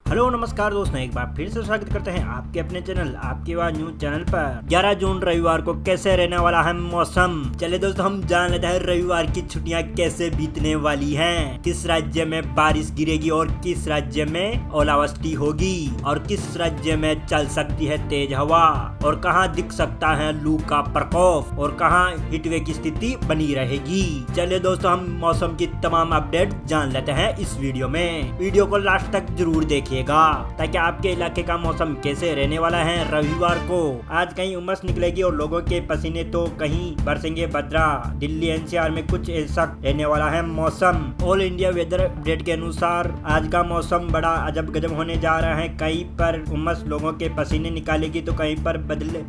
Hello नमस्कार दोस्तों, एक बार फिर से स्वागत करते हैं आपके अपने चैनल आपके आवाज न्यूज चैनल पर। 11 जून रविवार को कैसे रहने वाला है मौसम, चले दोस्तों हम जान लेते हैं रविवार की छुट्टियां कैसे बीतने वाली हैं, किस राज्य में बारिश गिरेगी और किस राज्य में ओलावृष्टि होगी और किस राज्य में चल सकती है तेज हवा और कहां दिख सकता है लू का प्रकोप और कहां हीटवेव की स्थिति बनी रहेगी। चलिए दोस्तों हम मौसम की तमाम अपडेट जान लेते हैं इस वीडियो में। वीडियो को लास्ट तक जरूर देखिएगा ताकि आपके इलाके का मौसम कैसे रहने वाला है रविवार को। आज कहीं उमस निकलेगी और लोगों के पसीने तो कहीं बरसेंगे बदरा। दिल्ली एनसीआर में कुछ ऐसा रहने वाला है मौसम। ऑल इंडिया वेदर अपडेट के अनुसार आज का मौसम बड़ा अजब गजब होने जा रहा है। कहीं पर उमस लोगों के पसीने निकालेगी तो कहीं पर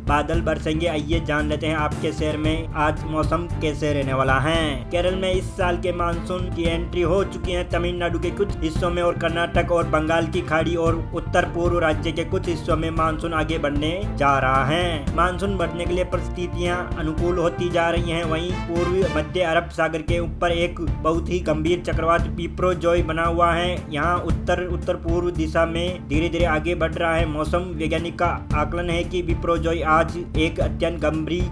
बादल बरसेंगे। आइए जान लेते हैं आपके शहर में आज मौसम कैसे रहने वाला है। केरल में इस साल के मानसून की एंट्री हो चुकी है। तमिलनाडु के कुछ हिस्सों में और कर्नाटक और बंगाल की खाड़ी और उत्तर पूर्व राज्य के कुछ हिस्सों में मानसून आगे बढ़ने जा रहा है। मानसून बढ़ने के लिए परिस्थितियां अनुकूल होती जा रही हैं। वहीं पूर्वी मध्य अरब सागर के ऊपर एक बहुत ही गंभीर चक्रवात बिपरजॉय बना हुआ है। यहाँ उत्तर पूर्व दिशा में धीरे धीरे आगे बढ़ रहा है। मौसम वैज्ञानिक का आकलन है कि बिपरजॉय आज एक अत्यंत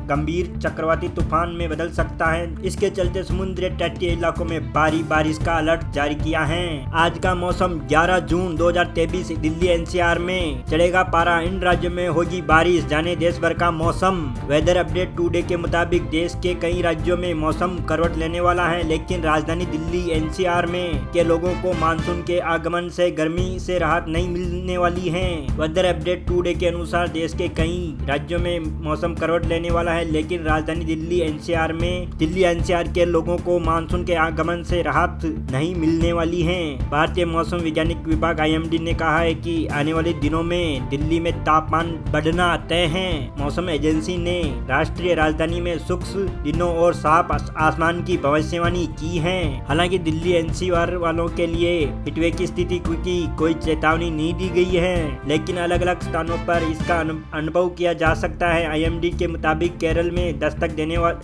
गंभीर चक्रवाती तूफान में बदल सकता है। इसके चलते समुद्री तटीय इलाकों में भारी बारिश का अलर्ट जारी किया है। आज का मौसम 11 जून 2023 दिल्ली एनसीआर में चढ़ेगा पारा। इन राज्यों में होगी बारिश। जाने देश भर का मौसम। वेदर अपडेट टुडे के मुताबिक देश के कई राज्यों में मौसम करवट लेने वाला है, लेकिन राजधानी दिल्ली एनसीआर में के लोगों को मानसून के आगमन से गर्मी से राहत नहीं मिलने वाली है। वेदर अपडेट टुडे के अनुसार देश के कई राज्यों में मौसम करवट लेने वाला है, लेकिन राजधानी दिल्ली एनसीआर के लोगों को मानसून के आगमन से राहत नहीं मिलने वाली है। भारतीय मौसम वैज्ञानिक विभाग IMD ने कहा है कि आने वाले दिनों में दिल्ली में तापमान बढ़ना तय है। मौसम एजेंसी ने राष्ट्रीय राजधानी में शुष्क दिनों और साफ आसमान की भविष्यवाणी की है। हालांकि दिल्ली एनसीआर वालों के लिए हीटवेव की स्थिति की कोई चेतावनी नहीं दी गई है, लेकिन अलग अलग स्थानों पर इसका अनुभव किया जा सकता है। IMD के मुताबिक केरल में दस्तक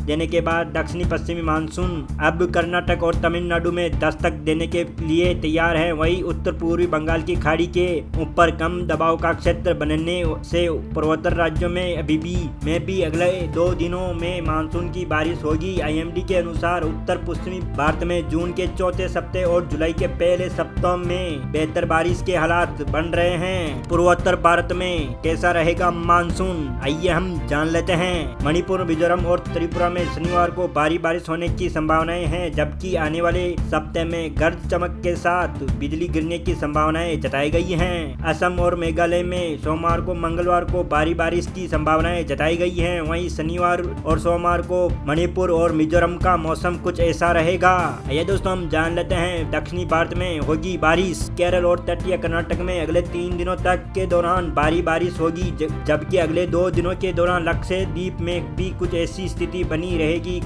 देने के बाद दक्षिणी पश्चिमी मानसून अब कर्नाटक और तमिलनाडु में दस्तक देने के लिए तैयार है। वहीं उत्तर पूर्वी बंगाल की खाड़ी के ऊपर कम दबाव का क्षेत्र बनने से पूर्वोत्तर राज्यों में भी अगले 2 दिनों में मानसून की बारिश होगी। IMD के अनुसार उत्तर पश्चिमी भारत में जून के चौथे सप्ताह और जुलाई के पहले सप्ताह में बेहतर बारिश के हालात बन रहे हैं। पूर्वोत्तर भारत में कैसा रहेगा मानसून, आइए हम जान लेते हैं। मणिपुर, मिजोरम और त्रिपुरा में शनिवार को भारी बारिश होने की संभावनाएं हैं, जबकि आने वाले सप्ताह में गरज चमक के साथ बिजली गिरने की संभावनाएं जताई गई हैं। असम और मेघालय में सोमवार को मंगलवार को भारी बारिश की संभावनाएं जताई गई हैं। वहीं शनिवार और सोमवार को मणिपुर और मिजोरम का मौसम कुछ ऐसा रहेगा। ये दोस्तों हम जान लेते हैं दक्षिणी भारत में होगी बारिश। केरल और तटीय कर्नाटक में अगले 3 दिनों तक के दौरान भारी बारिश होगी, जबकि अगले 2 दिनों के दौरान लक्षद्वीप में भी कुछ ऐसी स्थिति बनी रहेगी।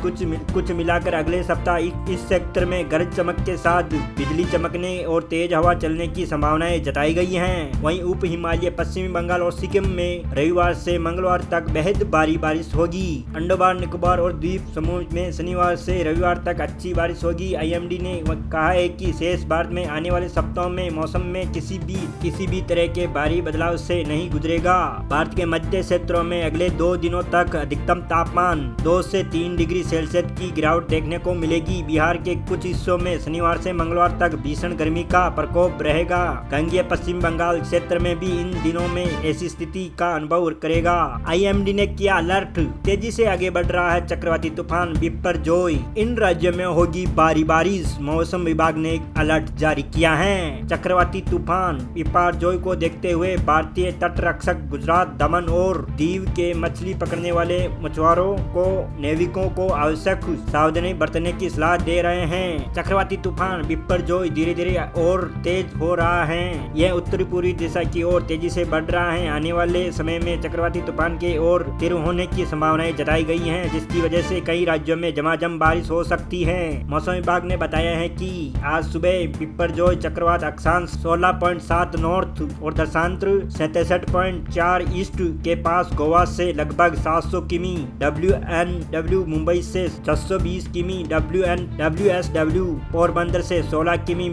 कुछ मिलाकर अगले सप्ताह इस सेक्टर में गरज चमक के साथ बिजली चमकने और तेज हवा चलने की संभावनाएं जताई गई हैं। वहीं उप हिमालय पश्चिमी बंगाल और सिक्किम में रविवार से मंगलवार तक बेहद भारी बारिश होगी। अंडमान निकोबार और द्वीप समूह में शनिवार से रविवार तक अच्छी बारिश होगी। IMD ने कहा है कि शेष भारत में आने वाले सप्ताहों में मौसम में किसी भी तरह के भारी बदलाव से नहीं गुजरेगा। भारत के मध्य क्षेत्रों में अगले 2 दिनों तक अधिकतम तापमान 2 से 3 डिग्री सेल्सियस की गिरावट देखने को मिलेगी। बिहार के कुछ हिस्सों में शनिवार से मंगलवार तक भीषण गर्मी का प्रकोप रहेगा। गंगेय पश्चिम बंगाल क्षेत्र में भी इन दिनों में ऐसी स्थिति का अनुभव करेगा। IMD ने किया अलर्ट, तेजी से आगे बढ़ रहा है चक्रवाती तूफान बिपरजॉय। इन राज्यों में होगी भारी बारिश। मौसम विभाग ने एक अलर्ट जारी किया है। चक्रवाती तूफान बिपरजॉय को देखते हुए भारतीय तट रक्षक गुजरात, दमन और दीव के मछली पकड़ने वाले मछुआरों को नाविकों को आवश्यक सावधानी बरतने की सलाह दे रहे हैं। चक्रवाती तूफान बिपरजॉय धीरे धीरे और तेज हो रहा है। यह उत्तरी पूर्वी दिशा की ओर तेजी से बढ़ रहा है। आने वाले समय में चक्रवाती तूफान के और तीव्र होने की संभावनाएं जताई गई हैं, जिसकी वजह से कई राज्यों में झमाझम बारिश हो सकती है। मौसम विभाग ने बताया है कि आज सुबह बिपरजॉय चक्रवात अक्षांश 16.7 नॉर्थ और दशांतर 67.4 ईस्ट के पास गोवा से लगभग 700 किमी, WNW मुंबई से 620 किमी, WSW पोरबंदर से 16 किमी,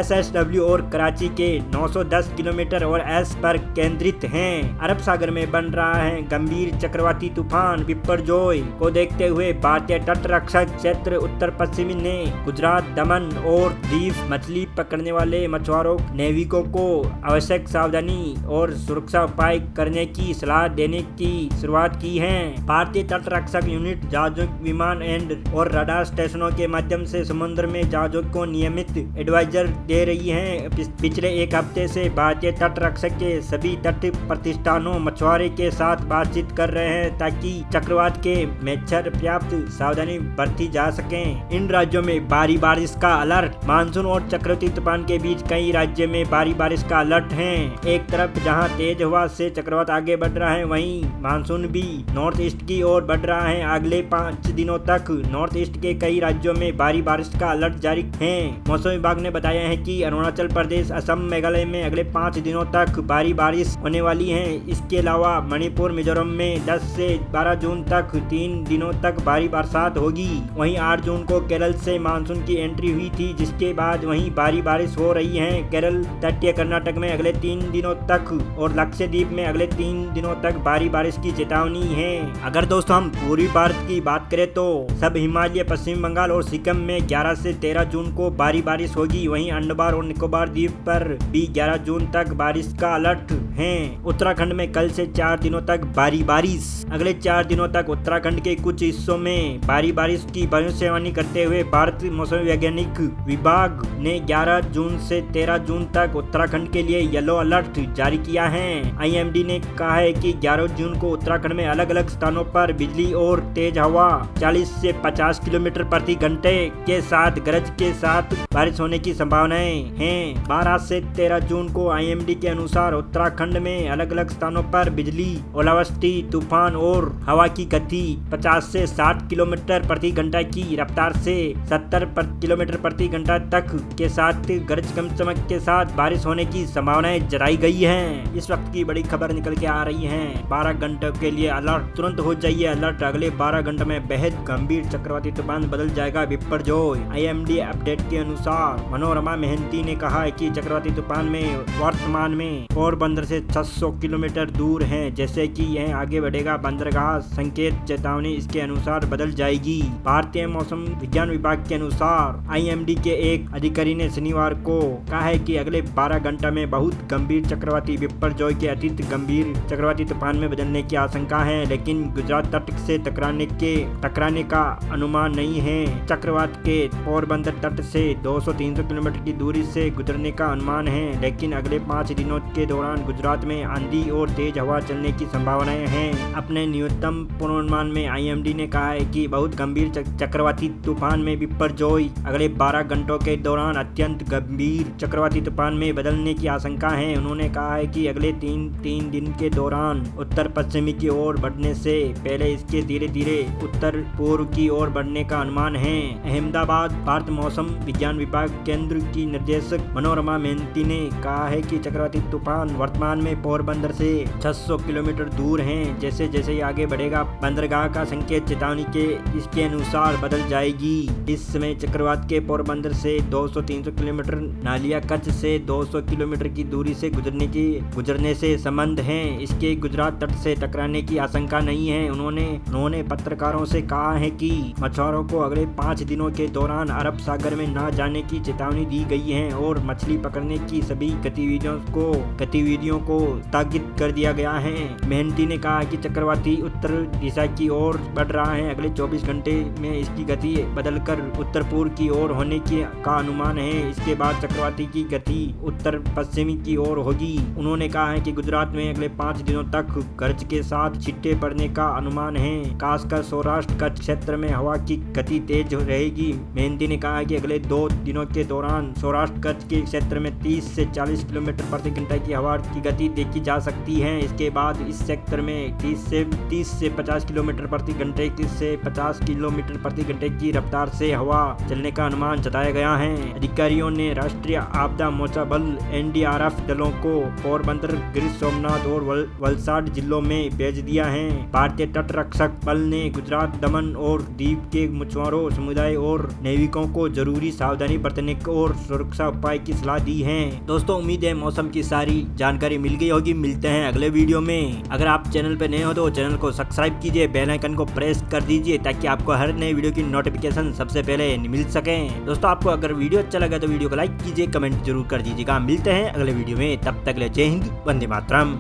SSW और कराची के 910 किलोमीटर और एस पर केंद्रित हैं। अरब सागर में बन रहा है गंभीर चक्रवाती तूफान बिपरजॉय को देखते हुए भारतीय तट रक्षक क्षेत्र उत्तर पश्चिमी ने गुजरात, दमन और दीव मछली पकड़ने वाले मछुआरों नाविकों को आवश्यक सावधानी और सुरक्षा उपाय करने की सलाह देने की शुरुआत की है। भारतीय तट रक्षक यूनिट जहाजों, विमान एंड और रडार स्टेशनों के माध्यम से समुद्र में जहाजों को नियमित एडवाइजर दे रही है। पिछले एक हफ्ते से भारतीय तट रक्षक के सभी तट प्रतिष्ठानों मछुआरे के साथ बातचीत कर रहे हैं ताकि चक्रवात के मच्छर पर्याप्त सावधानी बरती जा सके। इन राज्यों में भारी बारिश का अलर्ट। मानसून और चक्रवाती तूफान के बीच कई राज्यों में भारी बारिश का अलर्ट है। एक तरफ जहां तेज हवा से चक्रवात आगे बढ़ रहा है, वहीं मानसून भी नॉर्थ ईस्ट की ओर बढ़ रहा है। अगले 5 दिनों तक नॉर्थ ईस्ट के कई राज्यों में भारी बारिश का अलर्ट जारी है। मौसम विभाग ने बताया है कि अरुणाचल प्रदेश, असम, मेघालय में अगले 5 दिनों तक भारी बारिश होने वाली है। इसके अलावा मणिपुर, मिजोरम में 10 से 12 जून तक 3 दिनों तक भारी बरसात होगी। वहीं 8 जून को केरल से मानसून की एंट्री हुई थी, जिसके बाद वहीं भारी बारिश हो रही है। केरल, तटीय कर्नाटक में अगले 3 दिनों तक और लक्षद्वीप में अगले 3 दिनों तक भारी बारिश की चेतावनी है। अगर दोस्तों हम पूर्वी भारत की बात करें तो सब हिमालय, पश्चिम बंगाल और सिक्किम में 11 से 13 जून को भारी बारिश होगी। वहीं अंडमान और निकोबार द्वीप पर भी 11 जून तक बारिश का अलर्ट है। उत्तराखंड में कल से 4 दिनों तक भारी बारिश। अगले 4 दिनों तक उत्तराखंड के कुछ हिस्सों में भारी बारिश की भविष्यवाणी करते हुए भारतीय मौसम वैज्ञानिक विभाग ने 11 जून से 13 जून तक उत्तराखंड के लिए येलो अलर्ट जारी किया है। IMD ने कहा है कि 11 जून को उत्तराखंड में अलग अलग स्थानों पर बिजली और तेज हवा 40 से 50 किलोमीटर प्रति घंटे के साथ गरज के साथ बारिश होने की संभावनाएं हैं। 12 से 13 जून को IMD के अनुसार उत्तराखंड में अलग अलग स्थानों पर बिजली, ओलावृष्टि, तूफान और हवा की गति 50 से 60 किलोमीटर प्रति घंटा की रफ्तार से 70 किलोमीटर प्रति घंटा तक के साथ गरज चमक के साथ बारिश होने की संभावनाएं जताई गई है। इस वक्त की बड़ी खबर निकल के आ रही है। 12 घंटों के लिए अलर्ट, तुरंत हो जाइए अलर्ट। अगले 12 घंटों में बेहद गंभीर चक्रवाती तूफान बदल जाएगा बिपरजॉय। IMD अपडेट के अनुसार मनोरमा मेहंती ने कहा है कि चक्रवाती तूफान में वर्तमान में पोरबंदर से 600 किलोमीटर दूर है। जैसे कि यह आगे बढ़ेगा, बंदरगाह संकेत चेतावनी इसके अनुसार बदल जाएगी। भारतीय मौसम विज्ञान विभाग के अनुसार IMD के एक अधिकारी ने शनिवार को कहा है कि अगले 12 घंटा में बहुत गंभीर चक्रवाती बिपरजॉय के अतीत गंभीर चक्रवाती तूफान में बदलने की आशंका है, लेकिन गुजरात तट से टकराने का अनुमान नहीं है। चक्रवात के पोरबंदर तट से 200-300 किलोमीटर की दूरी से गुजरने का अनुमान है, लेकिन अगले 5 दिनों के दौरान गुजरात में आंधी और तेज हवा चलने की संभावनाएं हैं। अपने न्यूनतम पूर्वानुमान में IMD ने कहा है कि बहुत गंभीर चक्रवाती तूफान में बिपरजॉय अगले 12 घंटों के दौरान अत्यंत गंभीर चक्रवाती तूफान में बदलने की आशंका है। उन्होंने कहा है कि अगले 3 दिन के दौरान उत्तर पश्चिमी की ओर बढ़ने से पहले इसके धीरे धीरे उत्तर पूर्व की ओर बढ़ने का अनुमान है। अहमदाबाद भारत मौसम विज्ञान विभाग केंद्र की निर्देशक मनोरमा मेहंती ने कहा है कि चक्रवाती तूफान वर्तमान में पोरबंदर से 600 किलोमीटर दूर है। जैसे जैसे ये आगे बढ़ेगा, बंदरगाह का संकेत चेतावनी के इसके अनुसार बदल जाएगी। इस समय चक्रवात के पोरबंदर से 200-300 किलोमीटर, नालिया कच्छ से 200 किलोमीटर की दूरी से गुजरने से संबंध है। इसके गुजरात तट से टकराने की आशंका नहीं है। उन्होंने पत्रकारों से कहा है कि मछुआरों को अगले 5 दिनों के दौरान अरब सागर में न जाने की चेतावनी दी गई है और मछली पकड़ने की सभी गतिविधियों को स्थगित कर दिया गया है। मेहंती ने कहा कि चक्रवाती उत्तर दिशा की ओर बढ़ रहा है। अगले 24 घंटे में इसकी गति बदलकर उत्तर पूर्व की ओर होने का अनुमान है। इसके बाद चक्रवाती की गति उत्तर पश्चिमी की ओर होगी। उन्होंने कहा है कि गुजरात में अगले 5 दिनों तक गरज के साथ छिट्टे पड़ने का अनुमान है। खासकर सौराष्ट्र कच्छ क्षेत्र में हवा की गति तेज रहेगी। मेहंती ने कहा कि अगले 2 दिनों के दौरान सौराष्ट्र कच्छ के क्षेत्र में 30 से 40 किलोमीटर प्रति घंटा की हवा की गति देखी जा सकती है। इसके बाद इस सेक्टर में 30 से 50 किलोमीटर प्रति घंटे 30 से 50 किलोमीटर प्रति घंटे की रफ्तार से हवा चलने का अनुमान जताया गया है। अधिकारियों ने राष्ट्रीय आपदा मोर्चा बल NDRF दलों को पोरबंदर, गिर सोमनाथ और वलसाड जिलों में भेज दिया है। भारतीय तट रक्षक बल ने गुजरात, दमन और दीव के मछुआरों समुदाय और नाविकों को जरूरी सावधानी बरतने और सुरक्षा उपाय की सलाह दी है। दोस्तों उम्मीद है मौसम की सारी जानकारी मिल गई होगी। मिलते हैं अगले वीडियो में। अगर आप चैनल पे नए हो तो चैनल को सब्सक्राइब कीजिए, बेल आइकन को प्रेस कर दीजिए ताकि आपको हर नए वीडियो की नोटिफिकेशन सबसे पहले मिल सके। दोस्तों आपको अगर वीडियो अच्छा लगा तो वीडियो को लाइक कीजिए, कमेंट जरूर कर दीजिएगा। मिलते हैं अगले वीडियो में, तब तक ले जय हिंद, वंदे मातरम।